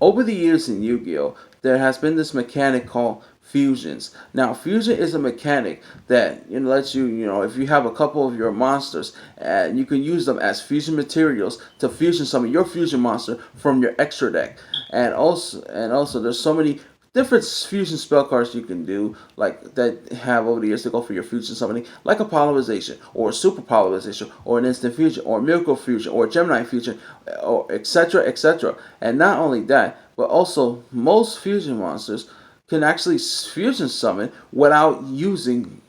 Over the years in Yu-Gi-Oh, there has been this mechanic called fusions. Now, fusion is a mechanic that lets you, if you have a couple of your monsters, and you can use them as fusion materials to fusion some of your fusion monster from your extra deck. And also, there's so many different fusion spell cards you can do, like that have over the years to go for your fusion summoning, like a polarization or a super polarization or an instant fusion or a miracle fusion or a Gemini fusion, or etc. etc. And not only that, but also most fusion monsters can actually fusion summon without using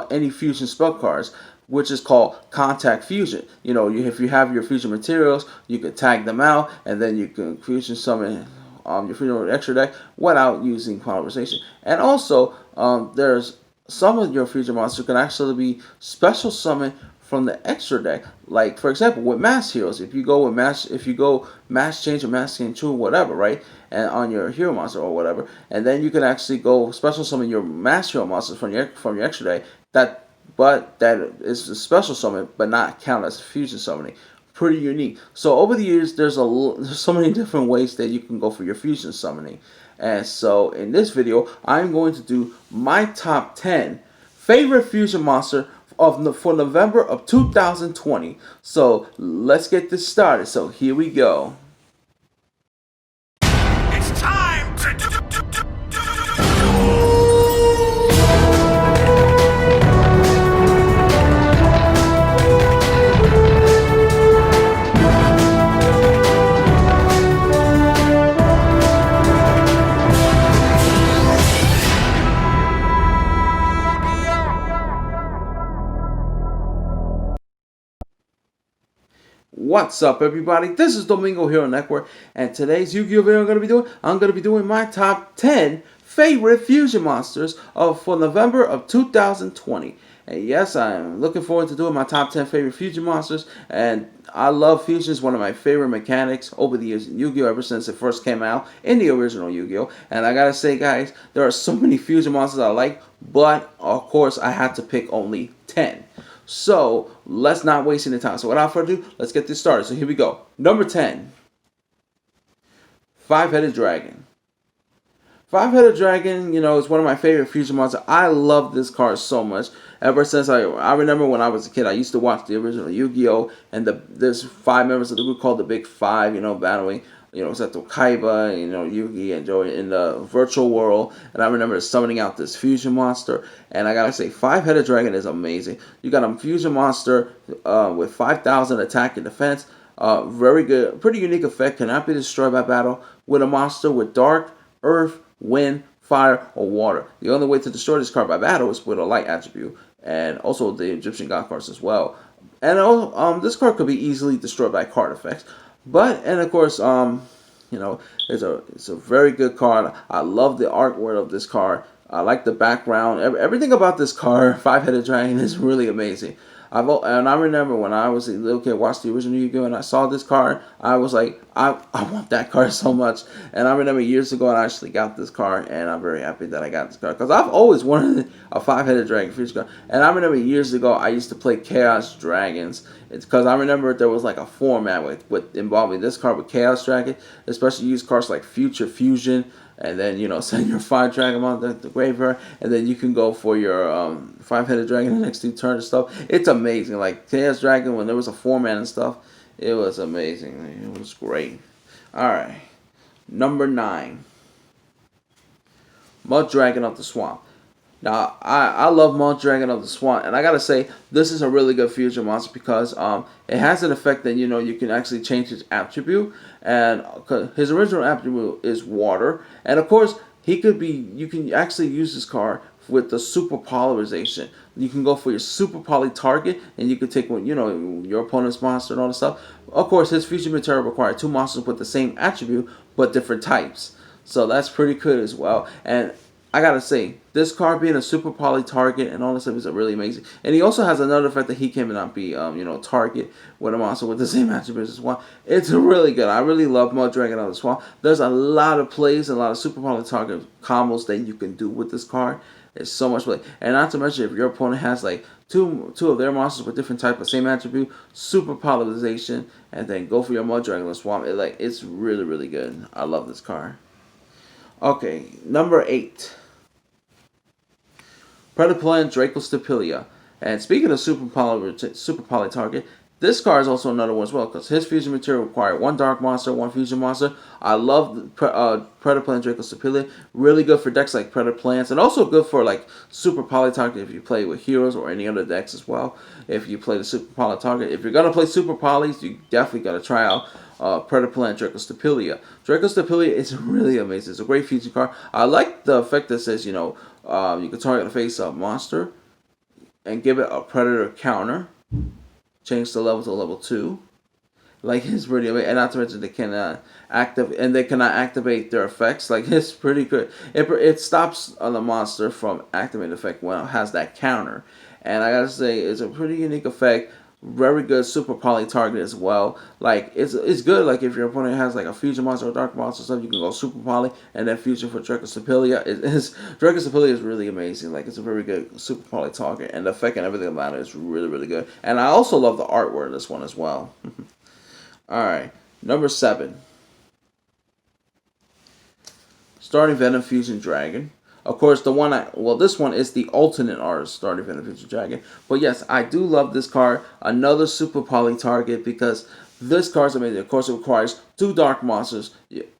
any fusion spell cards, which is called contact fusion. If you have your fusion materials, you can tag them out, and then you can fusion summon your fusion extra deck without using polarization. And also, there's some of your fusion monsters can actually be special summoned from the extra deck. Like for example, with mass heroes, if you go mass change or mass change 2 or whatever, right, and on your hero monster or whatever, and then you can actually go special summon your mass hero monsters from your extra deck. That is a special summon, but not count as fusion summoning. Pretty unique. So over the years, there's so many different ways that you can go for your fusion summoning. And so in this video, I'm going to do my top 10 favorite fusion monster for November of 2020. So let's get this started. So here we go. It's time to What's up, everybody? This is Domingo here on Network, and today's Yu-Gi-Oh video I'm going to be doing my top 10 favorite fusion monsters for November of 2020. And yes, I'm looking forward to doing my top 10 favorite fusion monsters, and I love fusions, one of my favorite mechanics over the years in Yu-Gi-Oh! Ever since it first came out in the original Yu-Gi-Oh! And I gotta say, guys, there are so many fusion monsters I like, but of course I had to pick only 10. So let's not waste any time. So without further ado, let's get this started. So here we go. Number 10, Five-Headed Dragon. Five-Headed Dragon, is one of my favorite fusion monsters. I love this card so much. Ever since I remember when I was a kid, I used to watch the original Yu-Gi-Oh! And there's 5 members of the group called the Big Five, battling. Seto Kaiba, Yugi and Joey in the virtual world. And I remember summoning out this fusion monster. And I gotta say, Five-Headed Dragon is amazing. You got a fusion monster with 5,000 attack and defense. Very good, pretty unique effect. Cannot be destroyed by battle. With a monster with dark, earth, wind, fire, or water. The only way to destroy this card by battle is with a light attribute. And also the Egyptian God cards as well. And this card could be easily destroyed by card effects. And of course, it's a very good card. I love the artwork of this card. I like the background. Everything about this card, Five-Headed Dragon, is really amazing. And I remember when I was a little kid, watched the original Yu-Gi-Oh! And I saw this card, I was like, I want that card so much. And I remember years ago, I actually got this card, and I'm very happy that I got this card. Because I've always wanted a Five-Headed Dragon fusion card. And I remember years ago, I used to play Chaos Dragons. It's because I remember there was like a format with involving this card with Chaos Dragon. Especially use cards like Future Fusion. And then, send your 5 Dragon on the graveyard. And then you can go for your Five-Headed Dragon the next 2 turns and stuff. It's amazing. Like, Chaos Dragon, when there was a format and stuff, it was amazing. It was great. Alright. Number 9. Mud Dragon of the Swamp. Now, I love Mud Dragon of the Swamp, and I gotta say, this is a really good fusion monster because it has an effect that, you can actually change his attribute, and his original attribute is water, and of course, you can actually use this card with the super polarization. You can go for your super poly target, and you can take your opponent's monster and all this stuff. Of course, his fusion material requires 2 monsters with the same attribute, but different types. So that's pretty good as well, and I gotta say, this card being a super poly target and all this stuff is really amazing. And he also has another effect that he cannot be, target with a monster with the same attributes as well. It's really good. I really love Mud Dragon of the Swamp. There's a lot of plays and a lot of super poly target combos that you can do with this card. It's so much play. And not to mention, if your opponent has like two of their monsters with different type of same attribute, super polarization, and then go for your Mud Dragon or Swamp. It's really really good. I love this card. Okay, number 8. Predaplant Draco Stapilia. And speaking of super poly target, this card is also another one as well because his fusion material required one dark monster, one fusion monster. I love Predaplant Draco Stapilia. Really good for decks like Predaplants, and also good for like super poly target if you play with heroes or any other decks as well. If you play the super poly target, if you're gonna play super polys, you definitely gotta try out Predaplant Draco Stapilia. Draco Stapilia is really amazing. It's a great fusion card. I like the effect that says, you can target a face-up monster and give it a predator counter. Change the level to level 2. Like, it's pretty amazing. And not to mention they cannot activate their effects. Like, it's pretty good. It stops the monster from activating the effect when it has that counter. And I gotta say, it's a pretty unique effect. Very good super poly target as well. Like, it's good. Like, if your opponent has like a fusion monster or dark monster or stuff, you can go super poly and then fusion for Draco Stapilia. Draco Stapilia is really amazing. Like, it's a very good super poly target, and the effect and everything about it is really really good. And I also love the artwork of this one as well. All right, number 7. Starting Venom Fusion Dragon. Of course, this one is the alternate art Starting Venom Fusion Dragon. But yes, I do love this card. Another super poly target because this card's amazing. Of course, it requires 2 dark monsters,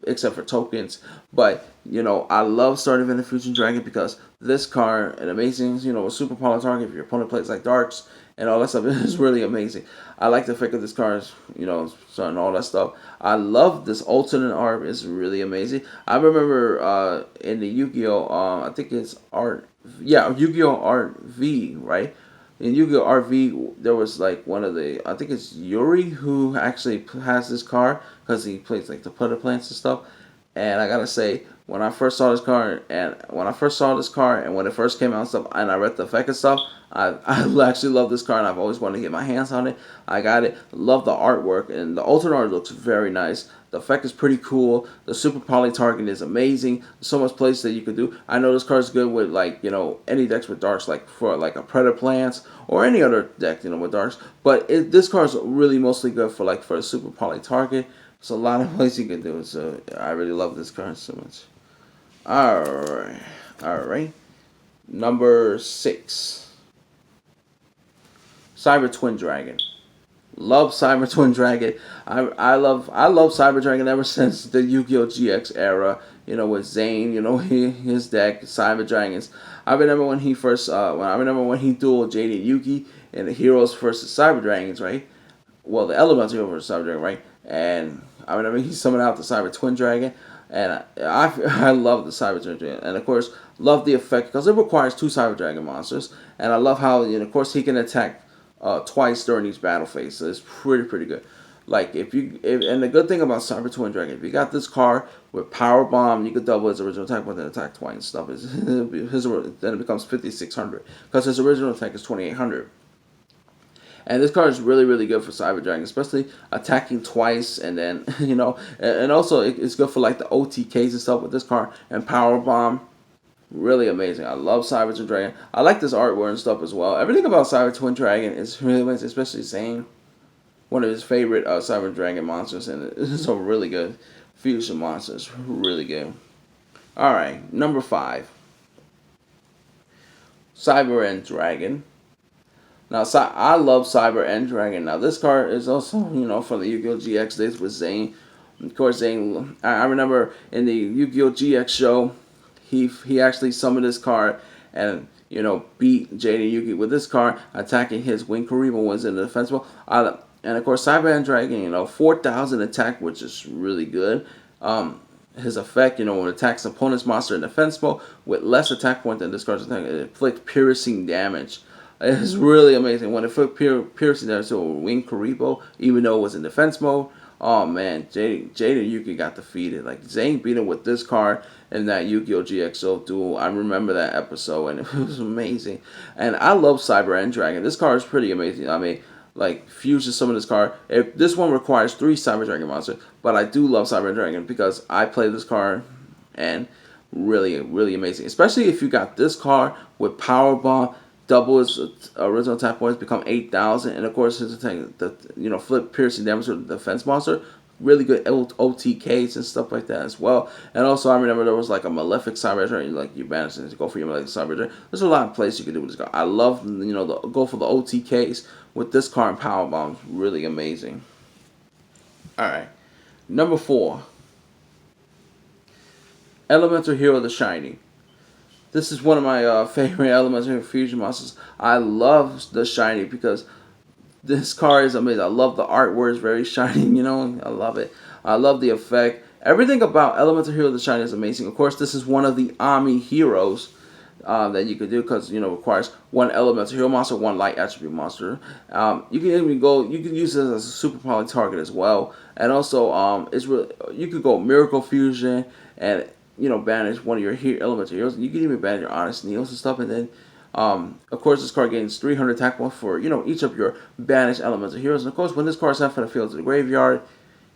except for tokens. But, I love Starting Venom Fusion Dragon because this card, an amazing, super poly target if your opponent plays like darks and all that stuff. It's really amazing. I like the effect of this card, and all that stuff. I love this alternate art. It's really amazing. I remember in the Yu-Gi-Oh, I think it's Yu-Gi-Oh! Art V, right? In Yu-Gi-Oh! Art V, there was like I think it's Yuri who actually has this card because he plays like the Predaplants and stuff. And I gotta say, when I first saw this card, and when it first came out and stuff, and I read the effect and stuff, I actually love this card, and I've always wanted to get my hands on it. I got it. Love the artwork, and the alternate art looks very nice. The effect is pretty cool. The super poly target is amazing. There's so much plays that you could do. I know this card is good with any decks with darks, like for like a Predaplants or any other deck with darks. But this card is really mostly good for a super poly target. There's a lot of plays you can do. So I really love this card so much. Alright. Number 6. Cyber Twin Dragon. Love Cyber Twin Dragon. I love Cyber Dragon ever since the Yu-Gi-Oh! GX era. With Zane, his deck, Cyber Dragons. I remember when he first, when he dueled Jade and Yugi in the Heroes versus Cyber Dragons, right? Well, the Elemental Hero versus Cyber Dragon, right? And I remember he summoned out the Cyber Twin Dragon, and I love the Cyber Twin Dragon, and of course love the effect because it requires 2 Cyber Dragon monsters, and I love how of course he can attack twice during each battle phase, so it's pretty good. Like and the good thing about Cyber Twin Dragon, if you got this card with Power Bomb, you could double his original attack, but then attack twice and stuff. Then it becomes 5,600 because his original attack is 2,800. And this card is really, really good for Cyber Dragon, especially attacking twice, and then, and also it's good for like the OTKs and stuff with this card, and Power Bomb. Really amazing. I love Cyber Twin Dragon. I like this artwork and stuff as well. Everything about Cyber Twin Dragon is really amazing, especially Zane, one of his favorite Cyber Dragon monsters, and it's a really good fusion monster. It's really good. Alright, number 5. Cyber End Dragon. Now, I love Cyber End Dragon. Now, this card is also, from the Yu-Gi-Oh! GX days with Zane. Of course, Zane, I remember in the Yu-Gi-Oh! GX show, he actually summoned this card and, beat Jade and Yugi with this card, attacking his Wing Karibo was in the defense mode. And, of course, Cyber End Dragon, 4,000 attack, which is really good. His effect, when it attacks opponent's monster in defense mode with less attack point than this card's attack, it inflicts piercing damage. It's really amazing. When it flipped piercing there to a Wing Karibo, even though it was in defense mode, oh man, Jade and Yugi got defeated. Like, Zane beat him with this card in that Yu-Gi-Oh! GXO duel. I remember that episode, and it was amazing. And I love Cyber End Dragon. This card is pretty amazing. I mean, like, fusion some of this card. This one requires 3 Cyber Dragon monsters, but I do love Cyber End Dragon because I play this card, and really, really amazing. Especially if you got this card with Power Bomb, double its original attack points, become 8,000, and of course his attack, flip piercing damage with the defense monster. Really good OTKs and stuff like that as well. And also, I remember there was like a Malefic Cyber, like you banish it to go for your Malefic Cyber. There's a lot of plays you can do with this card. I love, go for the OTKs with this card and Power Bombs. Really amazing. Alright. Number 4. Elemental Hero the Shiny. This is one of my favorite Elemental Fusion monsters. I love the Shiny because this card is amazing. I love the artwork. It's very shiny, I love it. I love the effect. Everything about Elemental Hero the Shiny is amazing. Of course, this is one of the Ami heroes that you could do because, requires one Elemental Hero monster, one Light Attribute monster. You can even you can use this as a super poly target as well. And also, you could go Miracle Fusion and, banish one of your Elemental Heroes. You can even banish your Honest Neos and stuff, and then of course, this card gains 300 attack points for, each of your banished Elemental Heroes. And of course, when this card is sent from the field to the graveyard,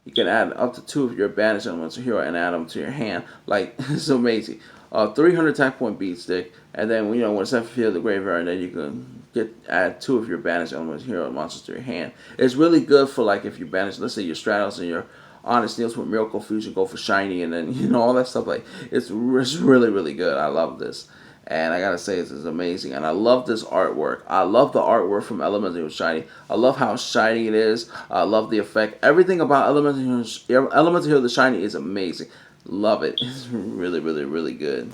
you can add up to 2 of your banished Elemental Hero and add them to your hand. Like, it's amazing. 300 attack point beat stick, and then, when it's sent from the field to the graveyard, and then you can add 2 of your banished Elemental Hero monsters to your hand. It's really good for, like, if you banish, let's say, your Stratos and your Honest Neos with Miracle Fusion, go for Shiny, and then, all that stuff. Like, it's really, really good. I love this. And I gotta say, this is amazing. And I love this artwork. I love the artwork from Elemental Hero Shiny. I love how shiny it is. I love the effect. Everything about Elemental Hero the Shiny is amazing. Love it. It's really, really, really good.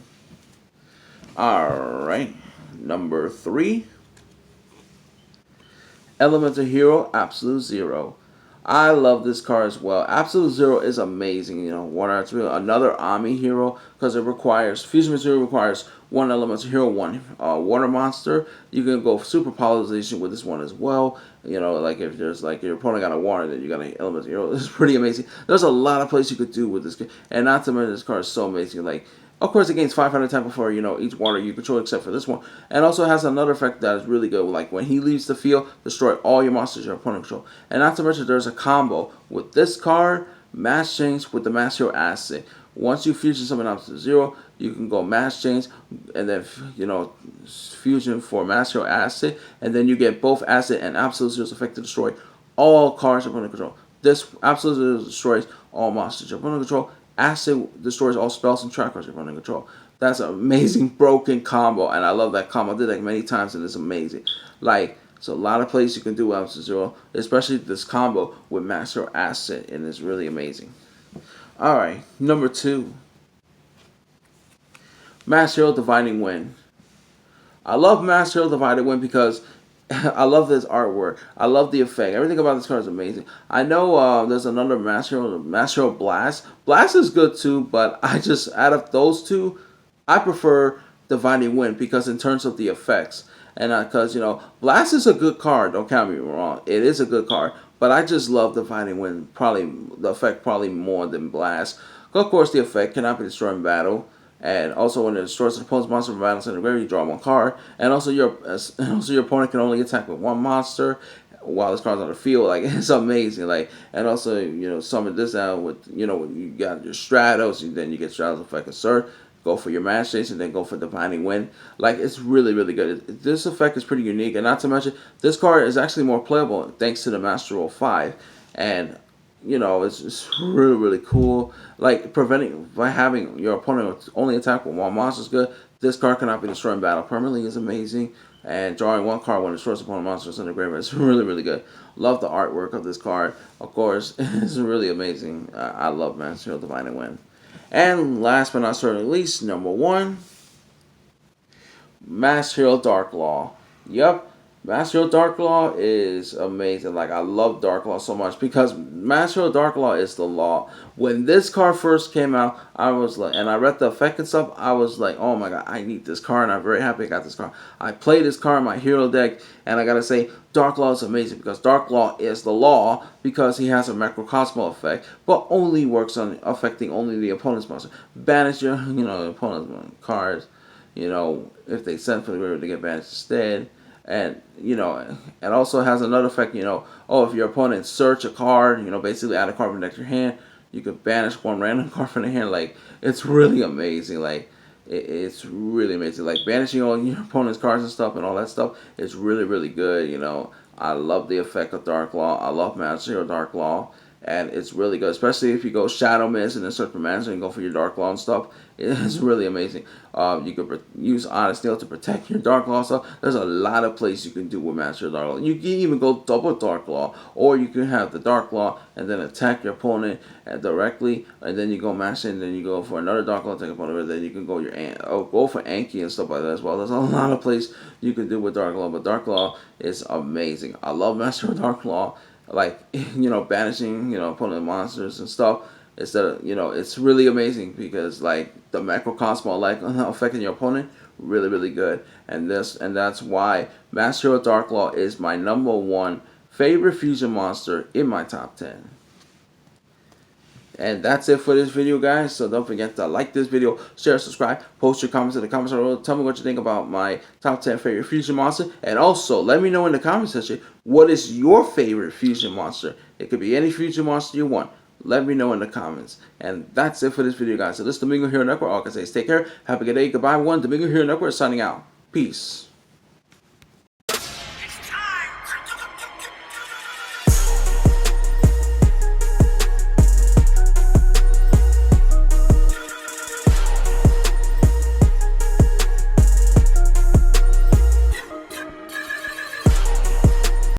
Alright. Number 3. Elemental Hero Absolute Zero. I love this card as well. Absolute Zero is amazing. Another Ami hero because it requires Fusion Material requires one Elemental Hero, one water monster. You can go super polarization with this one as well. Like if there's like your opponent got a water, then you got an Elemental Hero. It's pretty amazing. There's a lot of plays you could do with this, and not to mention this card is so amazing. Like, of course, it gains 500 attack before, each water you control except for this one. And also has another effect that is really good. Like, when he leaves the field, destroy all your monsters your opponent control. And not to mention, there's a combo with this card, Mass Change with the Mass Hero Acid. Once you fusion something up to 0, you can go Mass Change and then, fusion for Mass Hero Acid. And then you get both Acid and Absolute Zero's effect to destroy all cards your opponent control. This Absolute Zero destroys all monsters your opponent control. Acid destroys all spells and trackers you're running control. That's an amazing broken combo, and I love that combo. I did that many times, and it's amazing. Like, so a lot of plays you can do with Absolute Zero, especially this combo with Master Acid, and it's really amazing. Alright, number 2. Master Hero Dividing Wind. I love Master Hero Dividing Wind because I love this artwork. I love the effect. Everything about this card is amazing. I know there's another Master Hero Blast. Blast is good too, but out of those two, I prefer Dividing Wind because in terms of the effects. And because, Blast is a good card, don't count me wrong. It is a good card, but I just love Dividing Wind, the effect probably more than Blast. Of course, the effect cannot be destroyed in battle. And also, when it destroys an opponent's monster from battle center graveyard, you draw 1 card. And also, your opponent can only attack with 1 monster while this card's on the field. Like, it's amazing. Like, and also, summon this out with, you got your Stratos, and then you get Stratos effect insert. Go for your Mass Chase, and then go for Divining Wind. Like, it's really, really good. This effect is pretty unique. And not to mention, this card is actually more playable thanks to the Master Roll 5. And it's just really, really cool. Like, by having your opponent only attack with 1 monster is good. This card cannot be destroyed in battle permanently is amazing. And drawing 1 card when it destroys opponent monsters in the graveyard is really, really good. Love the artwork of this card. Of course, it's really amazing. I love Master Hero Divining Wind. And last but not certainly least, number 1, Master Hero Dark Law. Yep. Master Hero Dark Law is amazing. Like, I love Dark Law so much because Master Hero Dark Law is the law. When this card first came out, I was like, and I read the effect and stuff, I was like, oh my god, I need this card, and I'm very happy I got this card. I played this card in my hero deck, and I gotta say, Dark Law is amazing because Dark Law is the law because he has a Macrocosmo effect, but only works on affecting only the opponent's monster. Banish your, opponent's cards, if they send for the graveyard, they get banished instead. And, it also has another effect, if your opponent search a card, basically add a card from the deck to your hand, you could banish 1 random card from the hand. Like, it's really amazing. Like, it's really amazing. Like banishing all your opponent's cards and stuff and all that stuff is really, really good. I love the effect of Dark Law. I love Master Hero Dark Law. And it's really good, especially if you go Shadow Mist and then search for Manager and go for your Dark Law and stuff. It's really amazing. You could use Honest Steel to protect your Dark Law stuff. There's a lot of plays you can do with Master Dark Law. You can even go double Dark Law, or you can have the Dark Law and then attack your opponent directly, and then you go Master, and then you go for another Dark Law attack opponent, and then you can go go for Anki and stuff like that as well. There's a lot of plays you can do with Dark Law, but Dark Law is amazing. I love Master Dark Law. Like, banishing, opponent monsters and stuff. Instead of, it's really amazing because, like, the macrocosmo, like, affecting your opponent, really, really good. And that's why Master of Dark Law is my #1 favorite fusion monster in my top 10. And that's it for this video, guys. So don't forget to like this video, share, subscribe, post your comments in the comments below. Tell me what you think about my top 10 favorite fusion monster. And also, let me know in the comment section, what is your favorite fusion monster? It could be any fusion monster you want. Let me know in the comments. And that's it for this video, guys. So this is Domingo Hero Network. All I can say is take care. Have a good day. Goodbye, everyone. Domingo Hero Network signing out. Peace.